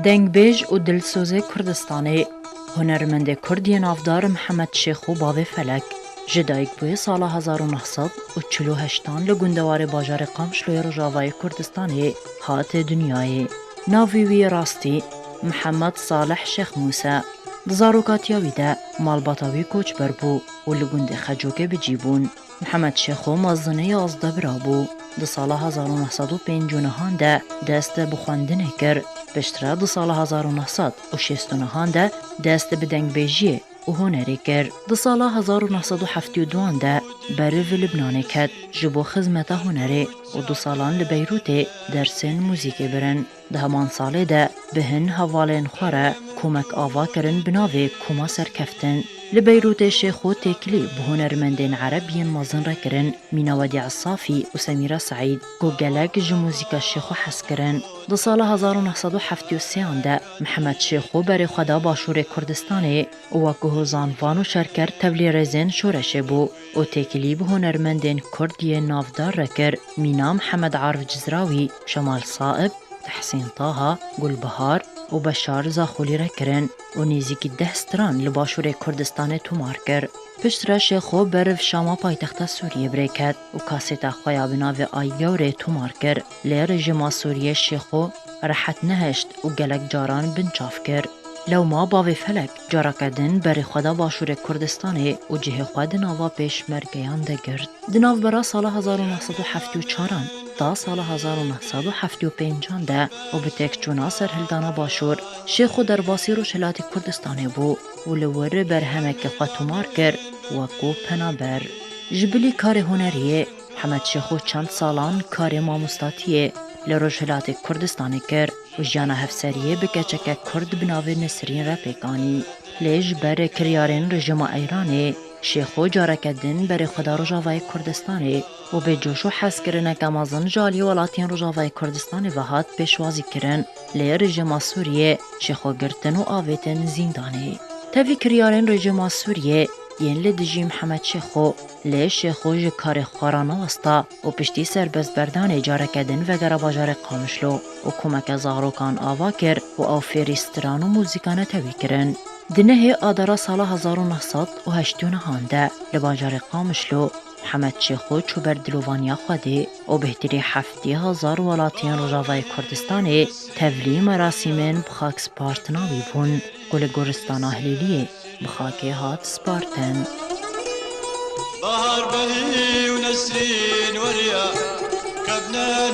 دنگبیج و دلسوز کردستانی هنرمند کردی نافدار محمد شیخ و باوی فلک جدایک بوی سال 1948 لگندوار باجار قامشلوی رجاوای کردستانی هات دنیای ناویوی راستی محمد صالح شیخ موسی دزاروکاتیاوی ده مالباتاوی کوچ بربو و لگند خجوکه بجیبون محمد شیخ و مازنه ازده برابو ده سال 1959 ده دست بخواندنه کر بشتره ده سال 1969 ده دست بدنگبیجیه و هنری کر ده سال 1972 ده برو لبنان کد جبو خدمت هنری و دو سالان لبیروت درسین موزیک برن ده همان ساله ده بهن حوالین خوره کمک آوا کرن بناوی کما سرکفتن لبیروت شیخ و تکلی به هنرمندین عربین مازن را کرن مینوادی عصافی و سمیرا سعید گو گلک جموزیکا شیخ و حس کرن ده سال 1973 ده محمد شیخ و بری خدا باشور کردستانی و که زانوان و شرکر تولی رزین شورش بو و تکلی به هنرمندین کردی نافدار را کر مینا محمد عارف جزراوی شمال صائب تحسین طه گلبهار و بشار زاخولی را کرن و نیزیکی 10 ستران لباشور کردستان تومار کر. پشت را شیخو برف شاما پایتخت سوریه بریکد و کاسیتا خویا بناو آیگور تومار کر لی رژیما سوریه شیخو راحت نهشت و گلک جاران بنچاف کر. لو ما باوی فلک جارا کردن بری خدا باشور کردستانی و جه خود ناوا پیش مرگیان ده گرد. دناو برا سال 1974 تا سال 1975 ده و به تک جونا سرهلدانا باشور شیخو در باسی رو شلات کردستانی بو و لور برهمک خطومار کر و کو پنابر. جبلی کار هنریه محمد شیخو چند سالان کار ماموستاتیه لروجهلات کردستانی کر و جانا هفسریه بکچک کرد بناوی نسرین را پیکانی. لیج بر کریارین رژیم ایرانی شیخو جاره کردن بر خدا رجاوای کردستانی و به جوش و حس کرنه که مازن جالی ولاتین رجاوای کردستانی و هات پیشوازی کرن لی رژیم سوریه شیخو گرتن و آویتن زیندانی. تاوی کریارین رژیم سوریه ین لدجی محمد شیخو لی شیخو جکار خارانه وستا و پشتی سربست بردان جاره کردن و گراباجار قامشلو و کمک زاروکان آوا کر و آفریستران و موزیکان تاوی کرن. دنه آدارا سال 1989 ده لباجار قامشلو محمد شیخو چوبر دلوانیا خودی و بهتری 70,000 ولاتین رجاوای کردستانی تولی مراسمین بخاک سپارتناوی بون گل گرستان اهلیلیه بخاکی هات سپارتن. بهار بهی و نسرین وریا کبنان